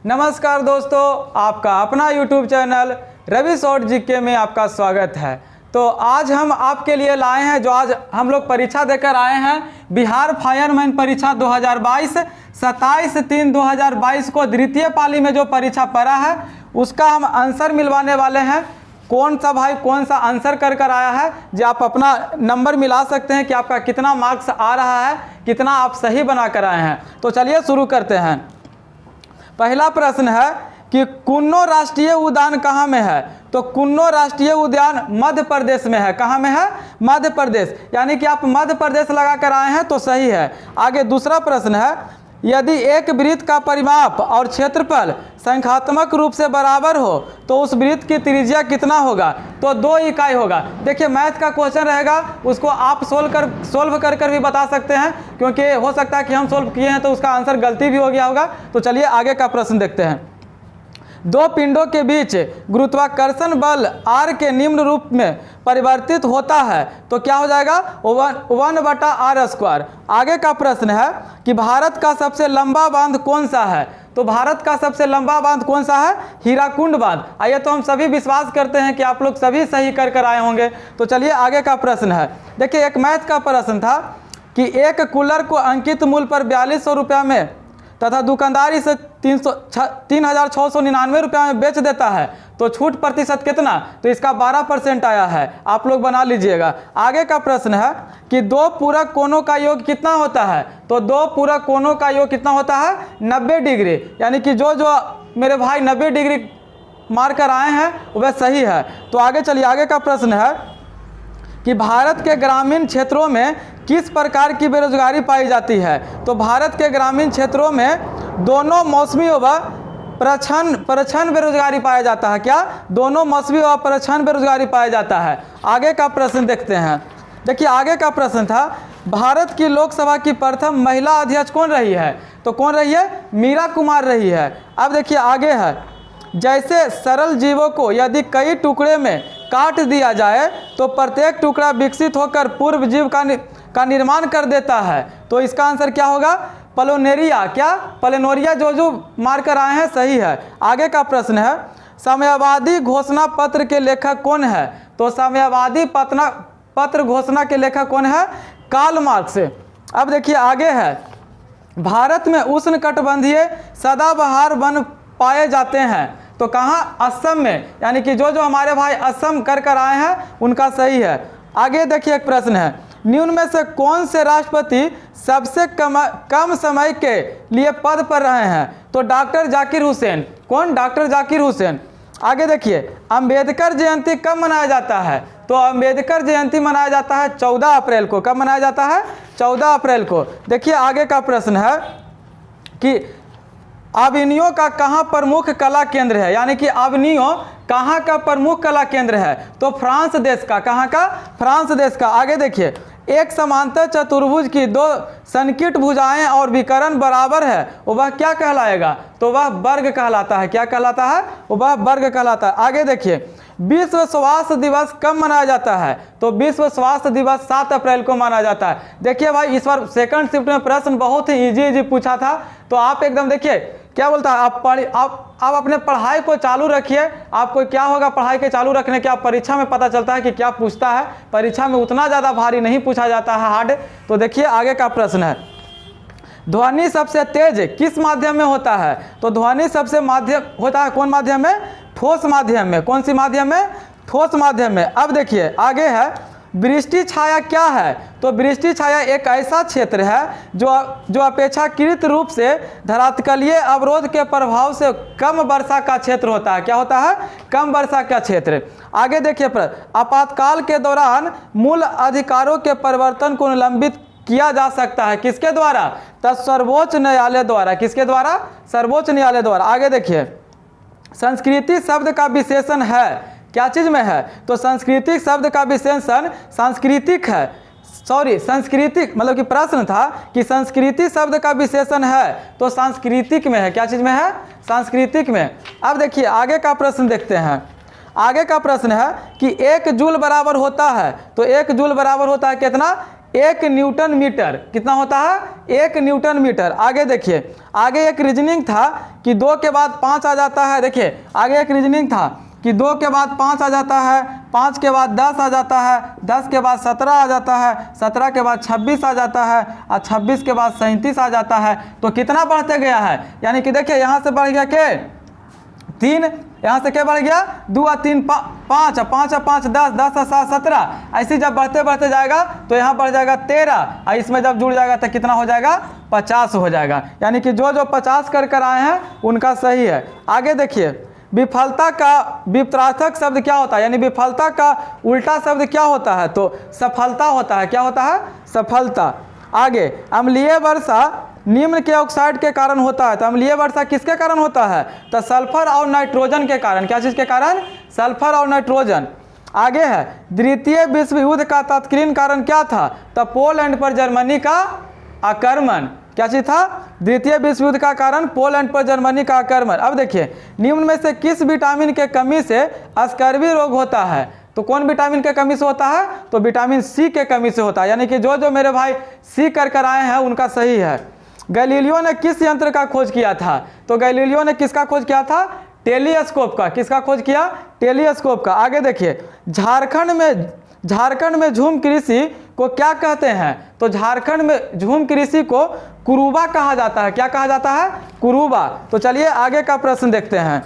नमस्कार दोस्तों, आपका अपना YouTube channel Ravi short GK में आपका स्वागत है। तो आज हम आपके लिए लाए हैं जो आज हम लोग परीक्षा देकर आए हैं बिहार फायरमैन परीक्षा 2022 27/3/2022 को द्वितीय पाली में जो परीक्षा पड़ा है उसका हम आंसर मिलवाने वाले हैं। कौन सा भाई कौन सा आंसर कर आया है जो आप अपना नंबर मिला सकते हैं कि आपका कितना मार्क्स आ रहा है, कितना आप सही बना कर आए हैं। तो चलिए शुरू करते हैं। पहला प्रश्न है कि कुन्नो राष्ट्रीय उद्यान कहाँ में है। तो कुन्नो राष्ट्रीय उद्यान मध्य प्रदेश में है। कहाँ में है? मध्य प्रदेश, यानी कि आप मध्य प्रदेश लगा कर आए हैं तो सही है। आगे दूसरा प्रश्न है, यदि एक वृत्त का परिमाप और क्षेत्रफल संख्यात्मक रूप से बराबर हो तो उस वृत्त की त्रिज्या कितना होगा। तो 2 इकाई होगा। देखिए मैथ का क्वेश्चन रहेगा, उसको आप सोल्व कर भी बता सकते हैं, क्योंकि हो सकता है कि हम सोल्व किए हैं तो उसका आंसर गलती भी हो गया होगा। तो चलिए आगे का प्रश्न देखते हैं। 2 पिंडों के बीच गुरुत्वाकर्षण बल R के निम्न रूप में परिवर्तित होता है तो क्या हो जाएगा? 1/r²। आगे का प्रश्न है कि भारत का सबसे लंबा बांध कौन सा है। तो भारत का सबसे लंबा बांध कौन सा है? हीराकुंड बांध। आइए तो हम सभी विश्वास करते हैं कि आप लोग सभी सही कर आए होंगे। तो चलिए आगे का प्रश्न है। देखिए एक मैथ का प्रश्न था कि एक कूलर को अंकित मूल्य पर 4200 रुपया में तथा दुकानदार इसे 3699 रुपया में बेच देता है तो छूट प्रतिशत कितना? तो इसका 12% आया है, आप लोग बना लीजिएगा। आगे का प्रश्न है कि 2 पूरक कोणों का योग कितना होता है। तो 2 पूरक कोणों का योग कितना होता है? 90 डिग्री। यानी कि जो मेरे भाई 90 डिग्री मार कर आए हैं वह सही है। तो आगे चलिए, आगे का प्रश्न है कि भारत के ग्रामीण क्षेत्रों में किस प्रकार की बेरोजगारी पाई जाती है। तो भारत के ग्रामीण क्षेत्रों में दोनों मौसमी व प्रच्छन्न बेरोजगारी पाया जाता है। क्या? दोनों मौसमी व प्रच्छन्न बेरोजगारी पाया जाता है। आगे का प्रश्न देखते हैं। देखिए आगे का प्रश्न था, भारत की लोकसभा की प्रथम महिला अध्यक्ष कौन रही है। तो कौन रही है? मीरा कुमार रही है। अब देखिए आगे है, जैसे सरल जीवों को यदि कई टुकड़े में काट दिया जाए तो प्रत्येक टुकड़ा विकसित होकर पूर्व जीव का निर्माण कर देता है। तो इसका आंसर क्या होगा? प्लोनेरिया। क्या? प्लोनेरिया जो मार कर आए हैं सही है। आगे का प्रश्न है, समयावधि घोषणा पत्र के लेखक कौन है। तो समयावधि पत्र घोषणा के लेखक कौन है? Karl Marx. अब देखिए आगे है, भारत में उष्णकटिबंधीय सदाबहार वन पाए जाते हैं तो कहाँ? असम में। यानी कि जो हमारे भाई असम कर आए हैं उनका सही है। आगे देखिए एक प्रश्न है, निम्न में से कौन से राष्ट्रपति सबसे कम समय के लिए पद पर रहे हैं। तो डॉक्टर जाकिर हुसैन। कौन? डॉक्टर जाकिर हुसैन। आगे देखिए, अंबेडकर जयंती कब मनाया जाता है। तो अंबेडकर जयंती मनाया जाता है 14 अप्रैल को। कब मनाया जाता है? 14 अप्रैल को। देखिए आगे का प्रश्न है कि अवनियों का कहाँ प्रमुख कला केंद्र है। यानी कि अवनियों कहाँ का प्रमुख कला केंद्र है। तो फ्रांस देश का। कहाँ का? फ्रांस देश का। आगे देखिए, एक समांतर चतुर्भुज की 2 संकीर्ण भुजाएं और विकर्ण बराबर है वह क्या कहलाएगा। तो वह वर्ग कहलाता है। क्या कहलाता है? वह वर्ग कहलाता है। आगे देखिए, विश्व स्वास्थ्य दिवस कब मनाया जाता है। तो विश्व स्वास्थ्य दिवस 7 अप्रैल को मनाया जाता है। देखिए भाई इस बार सेकंड शिफ्ट में प्रश्न बहुत ही इजी पूछा था, तो आप एकदम देखिए क्या बोलता है, आप अपने पढ़ाई को चालू रखिए। आपको क्या होगा पढ़ाई के चालू रखने के, आप परीक्षा में पता चलता है कि क्या पूछता है। परीक्षा में उतना ज़्यादा भारी नहीं पूछा जाता है हार्ड। तो देखिए आगे का प्रश्न है, ध्वनि सबसे तेज किस माध्यम में होता है। तो ध्वनि सबसे माध्यम होता है कौन माध्यम में? ठोस माध्यम में। कौन सी माध्यम में? ठोस माध्यम में। अब देखिए आगे है, वृष्टि छाया क्या है। तो वृष्टि छाया एक ऐसा क्षेत्र है जो अपेक्षाकृत रूप से धरातलीय अवरोध के प्रभाव से कम वर्षा का क्षेत्र होता है। क्या होता है? कम वर्षा का क्षेत्र। आगे देखिए, आपातकाल के दौरान मूल अधिकारों के परिवर्तन को निलंबित किया जा सकता है किसके द्वारा? तो सर्वोच्च न्यायालय द्वारा। किसके द्वारा? सर्वोच्च न्यायालय द्वारा। आगे देखिए, संस्कृति शब्द का विशेषण है क्या चीज में है। तो सांस्कृतिक शब्द का विशेषण सांस्कृतिक है। सांस्कृतिक मतलब कि प्रश्न था कि संस्कृति शब्द का विशेषण है तो सांस्कृतिक में है। क्या चीज में है? सांस्कृतिक में। अब देखिए आगे का प्रश्न देखते हैं। आगे का प्रश्न है कि 1 जूल बराबर होता है। तो 1 जूल बराबर होता है कितना? 1 न्यूटन मीटर। कितना होता है? 1 न्यूटन मीटर। आगे देखिए, आगे एक रीजनिंग था कि 2 के बाद 5 आ जाता है। देखिए आगे एक रीजनिंग था कि 2 के बाद 5 आ जाता है, 5 के बाद 10 आ जाता है, 10 के बाद 17 आ जाता है, 17 के बाद 26 आ जाता है और 26 के बाद 37 आ जाता है। तो कितना बढ़ते गया है? यानी कि देखिए यहाँ से बढ़ गया के 3, यहाँ से क्या बढ़ गया? 2 और 3 5, 5 और 5 10, 10 और 7 17। ऐसे जब बढ़ते बढ़ते जाएगा तो यहाँ बढ़ जाएगा 13 और इसमें जब जुड़ जाएगा तो कितना हो जाएगा? 50 हो जाएगा। यानी कि जो जो 50 कर आए हैं उनका सही है। आगे देखिए, विफलता का विपत्रार्थक शब्द क्या होता है? यानी विफलता का उल्टा शब्द क्या होता है? तो सफलता होता है। क्या होता है? सफलता। आगे, अम्लीय वर्षा निम्न के ऑक्साइड के कारण होता है। तो अम्लीय वर्षा किसके कारण होता है? तो सल्फर और नाइट्रोजन के कारण। क्या चीज़ के कारण? सल्फर और नाइट्रोजन। आगे है, द्वितीय विश्व युद्ध का तत्कालीन कारण क्या था? तो पोलैंड पर जर्मनी का आक्रमण। क्या चीज़ था? द्वितीय विश्व युद्ध का कारण पोलैंड पर जर्मनी का आक्रमण। अब देखिए, निम्न में से किस विटामिन के कमी से स्कर्वी रोग होता है? तो कौन विटामिन के कमी से होता है? तो विटामिन सी के कमी से होता है। यानी कि जो जो मेरे भाई सी कर आए हैं उनका सही है। गैलीलियो ने किस यंत्र का खोज किया था? तो गैलीलियो ने किसका खोज किया था? टेलीस्कोप का। किसका खोज किया? टेलीस्कोप का। आगे देखिए, झारखंड में झूम कृषि को क्या कहते हैं? तो झारखंड में झूम कृषि को कुरुबा कहा जाता है। क्या कहा जाता है? कुरुबा। तो चलिए आगे का प्रश्न देखते हैं।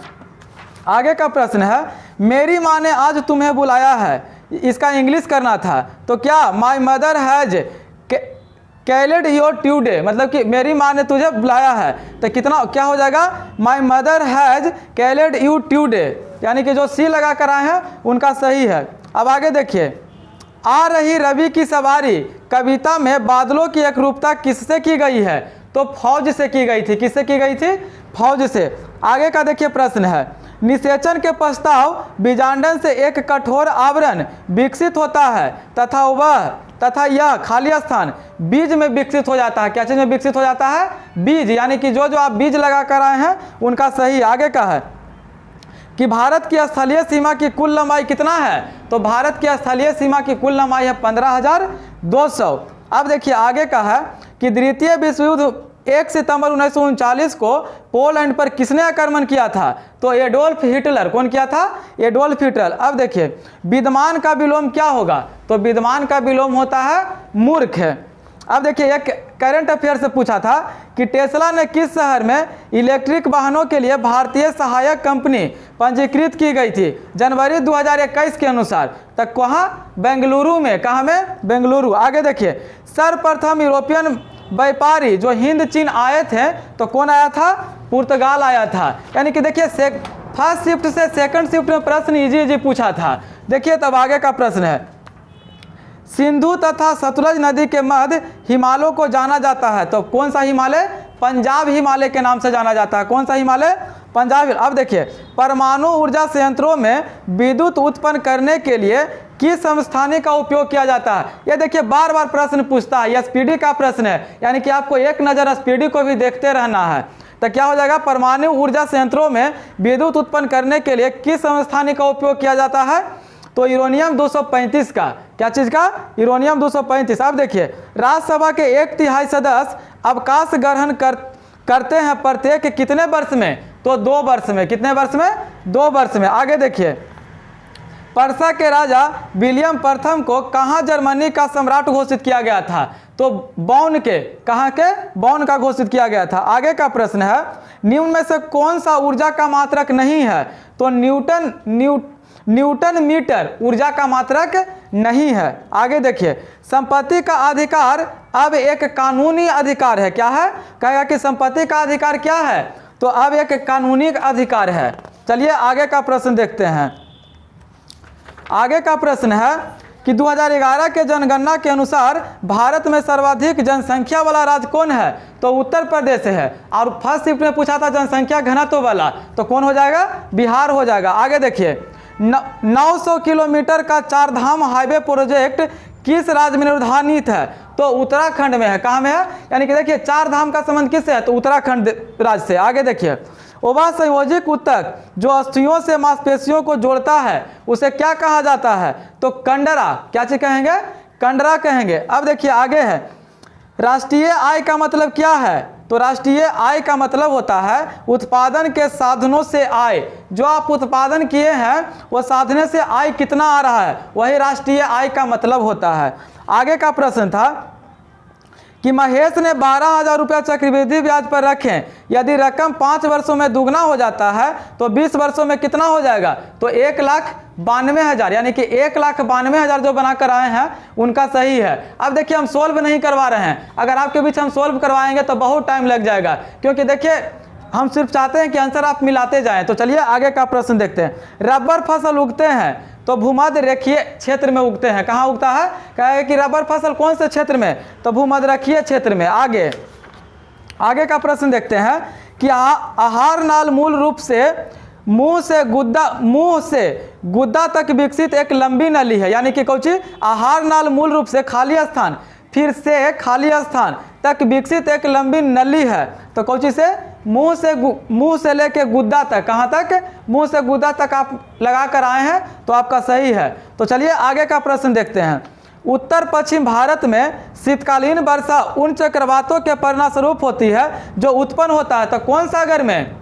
आगे का प्रश्न है, मेरी माँ ने आज तुम्हें बुलाया है। इसका इंग्लिश करना था। तो क्या? माई मदर हैज कैलेड योर ट्यूडे, मतलब कि मेरी माँ ने तुझे बुलाया है। तो कितना क्या हो जाएगा? My mother has called you today. यानी कि जो सी लगा कर आए हैं उनका सही है। अब आगे देखिए, आ रही रवि की सवारी कविता में बादलों की एकरूपता किससे की गई है? तो फौज से की गई थी। किससे की गई थी? फौज से। आगे का देखिए प्रश्न है, निषेचन के पश्चात बीजांडन से एक कठोर आवरण विकसित होता है तथा यह खाली स्थान बीज में विकसित हो जाता है। क्या चीज में विकसित हो जाता है? बीज। यानी कि जो जो आप बीज लगा कर आए हैं उनका सही। आगे का है कि भारत की स्थलीय सीमा की कुल लंबाई कितना है? तो भारत की स्थलीय सीमा की कुल लंबाई है 15,200। अब देखिए आगे का है कि द्वितीय विश्व युद्ध 1 सितंबर 1939 को पोलैंड पर किसने आक्रमण किया था? तो एडोल्फ हिटलर। कौन किया था? Adolf Hitler. अब देखिए, विद्यमान का विलोम क्या होगा? तो विद्यमान का विलोम होता है मूर्ख। अब देखिए, एक करंट अफेयर से पूछा था कि टेस्ला ने किस शहर में इलेक्ट्रिक वाहनों के लिए भारतीय सहायक कंपनी पंजीकृत की गई थी जनवरी 2021 के अनुसार? तक कहाँ? बेंगलुरु में। कहाँ में? बेंगलुरु। आगे देखिए, सर्वप्रथम यूरोपियन व्यापारी जो हिंद चीन आए थे तो कौन आया था? पुर्तगाल आया था। यानी कि देखिए, फर्स्ट शिफ्ट से सेकंड शिफ्ट में प्रश्न इजी पूछा था। देखिए तब आगे का प्रश्न है, सिंधु तथा सतलज नदी के मध्य हिमालयों को जाना जाता है। तो कौन सा हिमालय? पंजाब हिमालय के नाम से जाना जाता है। कौन सा हिमालय? पंजाब। अब देखिए, परमाणु ऊर्जा संयंत्रों में विद्युत उत्पन्न करने के लिए किस समस्थानिक का उपयोग किया जाता है? ये देखिए बार बार प्रश्न पूछता है। यह स्पीडी का प्रश्न है, यानी कि आपको एक नज़र स्पीडी को भी देखते रहना है। तो क्या हो जाएगा? परमाणु ऊर्जा संयंत्रों में विद्युत उत्पन्न करने के लिए किस समस्थानिक का उपयोग किया जाता है? तो यूरेनियम 235 का। क्या चीज़ का? यूरेनियम 235। अब देखिए, राज्यसभा के 1/3 सदस्य अवकाश ग्रहण करते हैं प्रत्येक कितने वर्ष में? तो 2 वर्ष में। कितने वर्ष में? 2 वर्ष में। आगे देखिए, पर्सा के राजा विलियम प्रथम को कहाँ जर्मनी का सम्राट घोषित किया गया था? तो बॉन के। कहाँ के? बॉन का घोषित किया गया था। आगे का प्रश्न है, निम्न में से कौन सा ऊर्जा का मात्रक नहीं है? तो न्यूटन मीटर ऊर्जा का मात्रक नहीं है। आगे देखिए, संपत्ति का अधिकार अब एक कानूनी अधिकार है। क्या है? कहेगा कि संपत्ति का अधिकार क्या है? तो अब एक कानूनी अधिकार है। चलिए आगे का प्रश्न देखते हैं। आगे का प्रश्न है कि 2011 के जनगणना के अनुसार भारत में सर्वाधिक जनसंख्या वाला राज्य कौन है? तो उत्तर प्रदेश है। और फर्स्ट शिफ्ट में पूछा था जनसंख्या घनत्व वाला, तो कौन हो जाएगा? बिहार हो जाएगा। आगे देखिए, 900 किलोमीटर का 4 धाम हाईवे प्रोजेक्ट किस राज्य में निर्धारित है? तो उत्तराखंड में है। कहाँ में है? यानी कि देखिए 4 धाम का संबंध किससे है? तो उत्तराखंड राज्य से। आगे देखिए, ओवा संयोजिक ऊतक जो अस्थियों से मांसपेशियों को जोड़ता है उसे क्या कहा जाता है? तो कंडरा। क्या चीज कहेंगे? कंडरा कहेंगे। अब देखिए आगे है, राष्ट्रीय आय का मतलब क्या है? तो राष्ट्रीय आय का मतलब होता है उत्पादन के साधनों से आय। जो आप उत्पादन किए हैं वो साधने से आय कितना आ रहा है, वही राष्ट्रीय आय का मतलब होता है। आगे का प्रश्न था कि महेश ने 12,000 रुपया चक्रवृद्धि ब्याज पर रखें, यदि रकम 5 वर्षों में दुगना हो जाता है तो 20 वर्षों में कितना हो जाएगा? तो 1,92,000, यानी कि 1,92,000 जो बनाकर आए हैं उनका सही है। अब देखिए हम सोल्व नहीं करवा रहे हैं, अगर आपके बीच हम सोल्व करवाएंगे तो बहुत टाइम लग जाएगा, क्योंकि देखिए हम सिर्फ चाहते हैं कि आंसर आप मिलाते जाएं। तो चलिए आगे का प्रश्न देखते हैं। रबर फसल उगते हैं तो भूमध्य रेखीय क्षेत्र में उगते हैं। कहाँ उगता है? कहेगा कि रबर फसल कौन से क्षेत्र में? तो भूमध्य रेखीय क्षेत्र में। आगे का प्रश्न देखते हैं कि आहार नाल मूल रूप से मुंह से गुद्दा तक विकसित एक लंबी नली है, यानी कि कौची? आहार नाल मूल रूप से खाली स्थान फिर से खाली स्थान तक विकसित एक लंबी नली है। तो कौची से? मुंह से लेके गुद्दा तक। कहाँ तक? मुंह से गुद्दा तक आप लगा कर आए हैं तो आपका सही है। तो चलिए आगे का प्रश्न देखते हैं। उत्तर पश्चिम भारत में शीतकालीन वर्षा उन चक्रवातों के परिणामस्वरूप होती है जो उत्पन्न होता है। तो कौन सागर में?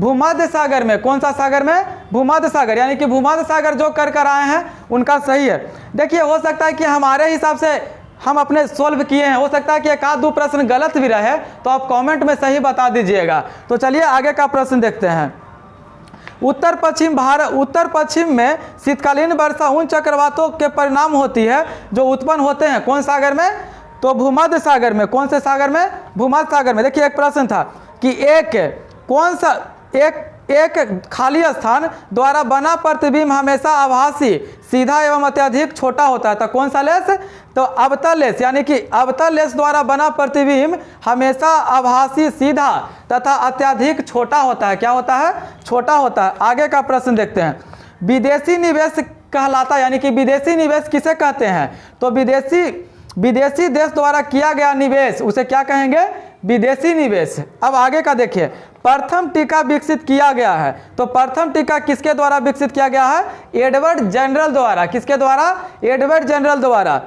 भूमध्य सागर में। कौन सा सागर में? भूमध्य सागर, यानी कि भूमध्य सागर जो कर आए हैं उनका सही है। देखिए हो सकता है कि हमारे हिसाब से हम अपने सोल्व किए हैं, हो सकता है कि एक आध दो प्रश्न गलत भी रहे, तो आप कमेंट में सही बता दीजिएगा। तो चलिए आगे का प्रश्न देखते हैं। उत्तर पश्चिम में शीतकालीन वर्षा उन चक्रवातों के परिणाम होती है जो उत्पन्न होते हैं कौन सागर में? तो भूमध्य सागर में। कौन से सागर में? भूमध्य सागर में। देखिए एक प्रश्न था कि एक खाली स्थान द्वारा बना प्रतिबिंब हमेशा आभासी, सीधा एवं अत्यधिक छोटा होता है। तो कौन सा लेंस? तो अवतल लेंस, यानी कि अवतल लेंस द्वारा बना प्रतिबिंब हमेशा आभासी, सीधा तथा अत्यधिक छोटा होता है। क्या होता है? छोटा होता है। आगे का प्रश्न देखते हैं। विदेशी निवेश कहलाता है, यानी कि विदेशी निवेश किसे कहते हैं? तो विदेशी देश द्वारा किया गया निवेश उसे क्या कहेंगे? विदेशी निवेश। अब आगे का देखिए, प्रथम टीका विकसित किया गया है। तो प्रथम टीका किसके द्वारा विकसित किया गया है? एडवर्ड जनरल द्वारा। किसके द्वारा? एडवर्ड जनरल द्वारा।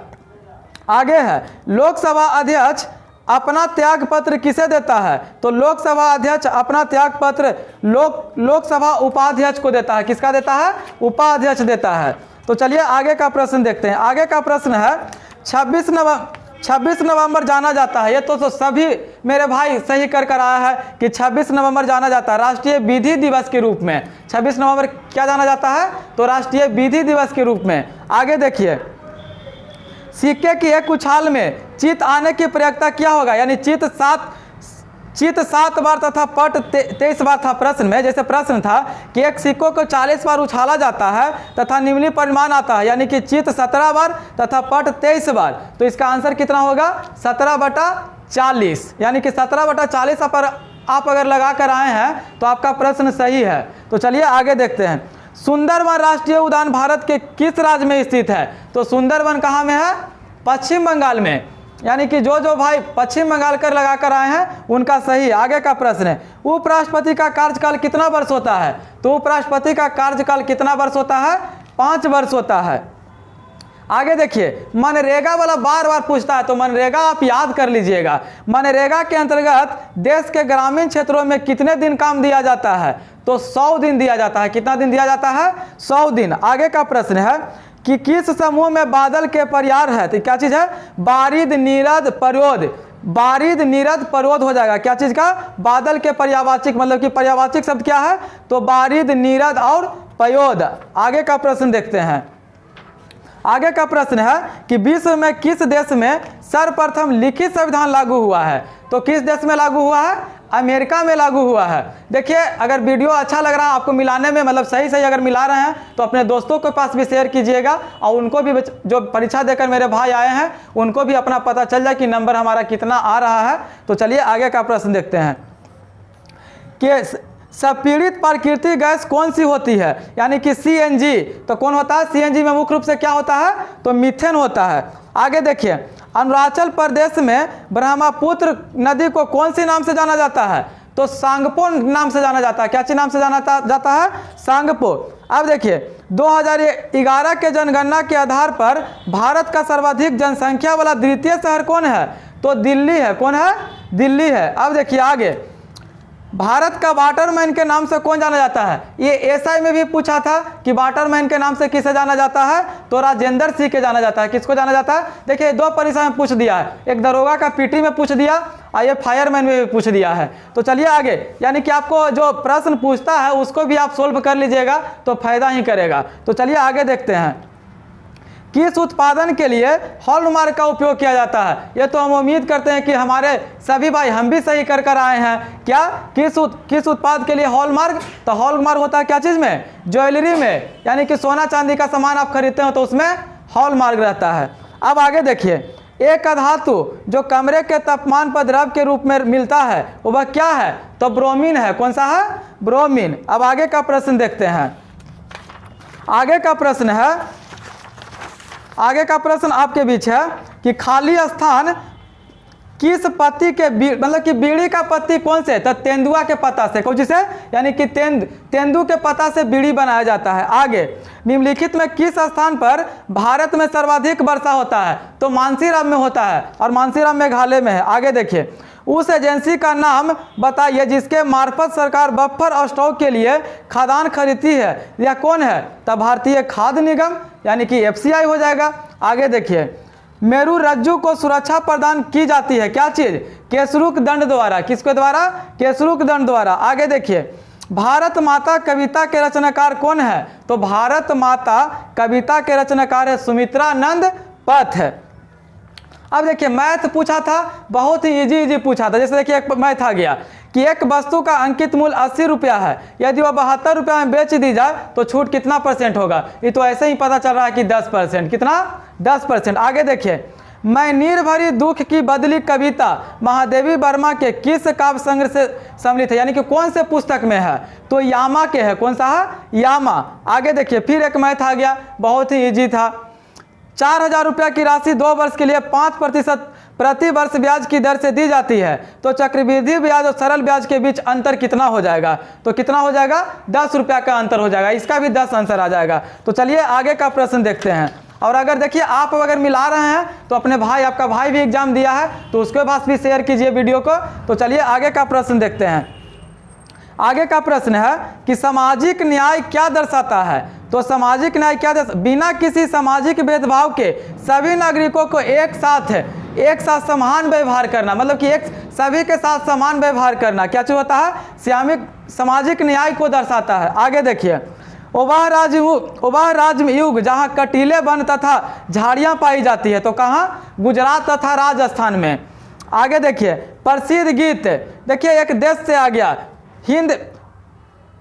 आगे है, लोकसभा अध्यक्ष अपना त्याग पत्र किसे देता है? तो लोकसभा अध्यक्ष अपना त्याग पत्र लोकसभा उपाध्यक्ष को देता है। किसका देता है? उपाध्यक्ष देता है। तो चलिए आगे का प्रश्न देखते हैं। आगे का प्रश्न है 26 नवंबर जाना जाता है। ये तो सभी मेरे भाई सही कर आया है कि 26 नवंबर जाना जाता है राष्ट्रीय विधि दिवस के रूप में। 26 नवंबर क्या जाना जाता है? तो राष्ट्रीय विधि दिवस के रूप में। आगे देखिए, सिक्के की एक उछाल में चित आने की प्रयोक्ता क्या होगा? यानी चित 7 बार तथा पट 23 बार था प्रश्न में। जैसे प्रश्न था कि एक सिक्कों को 40 बार उछाला जाता है तथा निम्न परिमाण आता है, यानी कि चित 17 बार तथा पट 23 बार। तो इसका आंसर कितना होगा? 17/40, यानी कि 17/40 पर आप अगर लगा कर आए हैं तो आपका प्रश्न सही है। तो चलिए आगे देखते हैं। सुंदरवन राष्ट्रीय उद्यान भारत के किस राज्य में स्थित है? तो सुंदरवन कहाँ में है? पश्चिम बंगाल में। यानी कि जो भाई पश्चिम बंगाल कर लगा कर आए हैं उनका सही। आगे का प्रश्न है, उपराष्ट्रपति का कार्यकाल कितना वर्ष होता है? तो उपराष्ट्रपति का कार्यकाल कितना वर्ष होता है? 5 वर्ष होता है। आगे देखिए, मनरेगा वाला बार बार पूछता है, तो मनरेगा आप याद कर लीजिएगा। मनरेगा के अंतर्गत देश के ग्रामीण क्षेत्रों में कितने दिन काम दिया जाता है? तो 100 दिन दिया जाता है। कितना दिन दिया जाता है? 100 दिन। आगे का प्रश्न है कि किस समूह में बादल के पर्याय है? तो क्या चीज है? बारिद, नीरद, परोद। बारिद, नीरद, परोद हो जाएगा। क्या चीज का? बादल के पर्यायवाची, मतलब कि पर्यायवाची शब्द क्या है? तो बारिद, नीरद और पयोद। आगे का प्रश्न देखते हैं। आगे का प्रश्न है कि विश्व में किस देश में सर्वप्रथम लिखित संविधान लागू हुआ है? तो किस देश में लागू हुआ है? अमेरिका में लागू हुआ है। देखिए अगर वीडियो अच्छा लग रहा है आपको मिलाने में, मतलब सही अगर मिला रहे हैं तो अपने दोस्तों के पास भी शेयर कीजिएगा, और उनको भी जो परीक्षा देकर मेरे भाई आए हैं उनको भी अपना पता चल जाए कि नंबर हमारा कितना आ रहा है। तो चलिए आगे का प्रश्न देखते हैं कि संपीड़ित प्राकृतिक गैस कौन सी होती है? यानी कि सीएनजी। तो कौन होता है? सीएनजी में मुख्य रूप से क्या होता है? तो मीथेन होता है। आगे देखिए, अरुणाचल प्रदेश में ब्रह्मपुत्र नदी को कौन सी नाम से जाना जाता है? तो सांगपो नाम से जाना जाता है। क्या चीज नाम से जाना जाता है? सांगपो। अब देखिए, 2011 के जनगणना के आधार पर भारत का सर्वाधिक जनसंख्या वाला द्वितीय शहर कौन है? तो दिल्ली है। कौन है? दिल्ली है। अब देखिए आगे, भारत का वाटरमैन के नाम से कौन जाना जाता है? ये एसआई में भी पूछा था कि वाटरमैन के नाम से किसे जाना जाता है? तो राजेंद्र सिंह के जाना जाता है। किसको जाना जाता है? देखिए 2 परीक्षा में पूछ दिया है, एक दरोगा का पीटी में पूछ दिया और ये फायरमैन में भी पूछ दिया है। तो चलिए आगे, यानी कि आपको जो प्रश्न पूछता है उसको भी आप सोल्व कर लीजिएगा तो फायदा ही करेगा। तो चलिए आगे देखते हैं, किस उत्पादन के लिए हॉलमार्क का उपयोग किया जाता है? ये तो हम उम्मीद करते हैं कि हमारे सभी भाई हम भी सही कर आए हैं। क्या किस उत्पाद के लिए हॉलमार्क? तो हॉलमार्क होता है क्या चीज़ में? ज्वेलरी में, यानी कि सोना चांदी का सामान आप खरीदते हो तो उसमें हॉलमार्क रहता है। अब आगे देखिए, एक धातु जो कमरे के तापमान पर द्रव के रूप में मिलता है वह क्या है? तो ब्रोमीन है। कौन सा है? ब्रोमीन। अब आगे का प्रश्न देखते हैं। आगे का प्रश्न आपके बीच है कि खाली स्थान किस पत्ती के मतलब कि बीड़ी का पत्ती कौन से? तो तेंदुआ के पत्ता से। कौन से? यानी कि तेंदू के पत्ता से बीड़ी बनाया जाता है। आगे, निम्नलिखित में किस स्थान पर भारत में सर्वाधिक वर्षा होता है? तो मानसीराम में होता है और मानसीराम मेघालय में है। आगे देखिए, उस एजेंसी का नाम बताइए जिसके मार्फत सरकार बफर स्टॉक के लिए खाद्यान्न खरीदती है। यह कौन है? तो भारतीय खाद्य निगम, यानी कि एफसीआई हो जाएगा। आगे देखिए, मेरू रज्जु को सुरक्षा प्रदान की जाती है क्या चीज? केसरूक दंड द्वारा। किसके द्वारा? केसरूक दंड द्वारा। आगे देखिए, भारत माता कविता के रचनाकार कौन है? तो भारत माता कविता के रचनाकार है सुमित्रानंद पथ। अब देखिए, मैथ पूछा था, बहुत ही इजी पूछा था। जैसे देखिए, एक मैथ आ गया कि एक वस्तु का अंकित मूल्य 80 रुपया है, यदि वह 72 रुपया में बेच दी जाए तो छूट कितना % होगा? ये तो ऐसे ही पता चल रहा है कि 10%। कितना? 10%। आगे देखिए, मैं नीर भरी दुख की बदली कविता महादेवी वर्मा के किस काव्य संग्रह से सम्मिलित है? यानी कि कौन से पुस्तक में है? तो यामा के है। कौन सा है? यामा। आगे देखिए, फिर एक मैथ आ गया, बहुत ही ईजी था। 4000 रुपया की राशि 2 वर्ष के लिए 5% प्रति वर्ष ब्याज की दर से दी जाती है, तो चक्रवृद्धि ब्याज और सरल ब्याज के बीच अंतर कितना हो जाएगा? तो कितना हो जाएगा? 10 रुपया का अंतर हो जाएगा। इसका भी 10 आंसर आ जाएगा। तो चलिए आगे का प्रश्न देखते हैं। और अगर देखिए, आप अगर मिला रहे हैं तो अपने भाई, आपका भाई भी एग्जाम दिया है तो उसके पास भी शेयर कीजिए वीडियो को। तो चलिए आगे का प्रश्न देखते हैं। आगे का प्रश्न है कि सामाजिक न्याय क्या दर्शाता है? तो सामाजिक न्याय क्या बिना किसी सामाजिक भेदभाव के सभी नागरिकों को एक साथ समान व्यवहार करना, मतलब कि सभी के साथ समान व्यवहार करना क्या चीज होता है? सामाजिक न्याय को दर्शाता है। आगे देखिए, वह राजयुग जहाँ कटीले वन तथा झाड़ियाँ पाई जाती है, तो कहाँ? गुजरात तथा राजस्थान में। आगे देखिए, प्रसिद्ध गीत, देखिए एक देश से आ गया, हिंद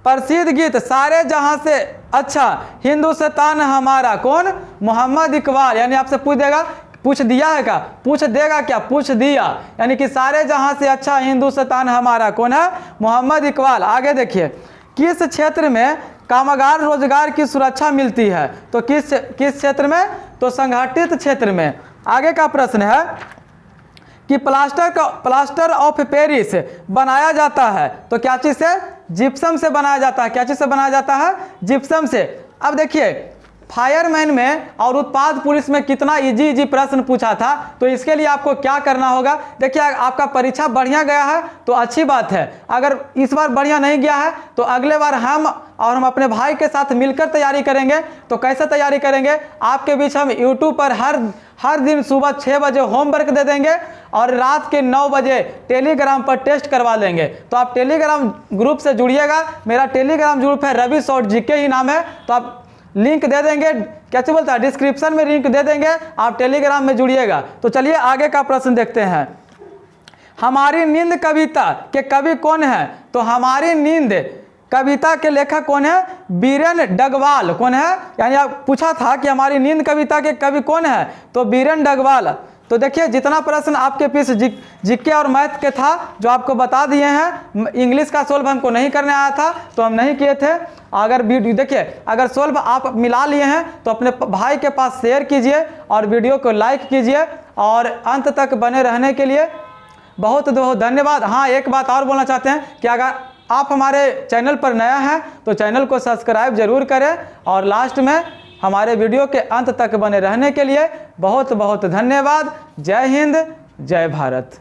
प्रसिद्ध गीत सारे जहां से अच्छा हिंदुस्तान हमारा। कौन? मोहम्मद इकबाल। यानी आपसे पूछ दिया है क्या? पूछ देगा क्या? पूछ दिया। यानी कि सारे जहां से अच्छा हिंदुस्तान हमारा। कौन है? मोहम्मद इकबाल। आगे देखिए, किस क्षेत्र में कामगार रोजगार की सुरक्षा मिलती है? तो किस क्षेत्र में? तो संगठित क्षेत्र में। आगे का प्रश्न है कि प्लास्टर ऑफ पेरिस बनाया जाता है तो क्या चीज से? जिप्सम से बनाया जाता है। क्या चीज से बनाया जाता है? जिप्सम से। अब देखिए, फायरमैन में और उत्पाद पुलिस में कितना इजी प्रश्न पूछा था, तो इसके लिए आपको क्या करना होगा? देखिए, आपका परीक्षा बढ़िया गया है तो अच्छी बात है। अगर इस बार बढ़िया नहीं गया है तो अगले बार हम अपने भाई के साथ मिलकर तैयारी करेंगे। तो कैसे तैयारी करेंगे? आपके बीच हम यूट्यूब पर हर दिन सुबह 6 बजे होमवर्क दे देंगे और रात के 9 बजे टेलीग्राम पर टेस्ट करवा लेंगे। तो आप टेलीग्राम ग्रुप से जुड़िएगा। मेरा टेलीग्राम ग्रुप है रवि शॉर्ट जीके ही नाम है। तो आप लिंक दे देंगे, कैसे बोलता है, डिस्क्रिप्शन में लिंक दे देंगे, आप टेलीग्राम में जुड़िएगा। तो चलिए आगे का प्रश्न देखते हैं। हमारी नींद कविता के कवि कौन है? तो हमारी नींद कविता के लेखक कौन है? बीरेन डगवाल। कौन है? यानी आप पूछा था कि हमारी नींद कविता के कवि कौन है? तो बीरेन डगवाल। तो देखिए, जितना प्रश्न आपके पीछे जीके और मैथ के था जो आपको बता दिए हैं। इंग्लिश का सोल्व हमको नहीं करने आया था तो हम नहीं किए थे। अगर वीडियो देखिए, अगर सोल्व आप मिला लिए हैं तो अपने भाई के पास शेयर कीजिए और वीडियो को लाइक कीजिए। और अंत तक बने रहने के लिए बहुत बहुत धन्यवाद। हाँ, एक बात और बोलना चाहते हैं कि आप हमारे चैनल पर नया हैं तो चैनल को सब्सक्राइब जरूर करें, और लास्ट में हमारे वीडियो के अंत तक बने रहने के लिए बहुत बहुत धन्यवाद। जय हिंद, जय भारत।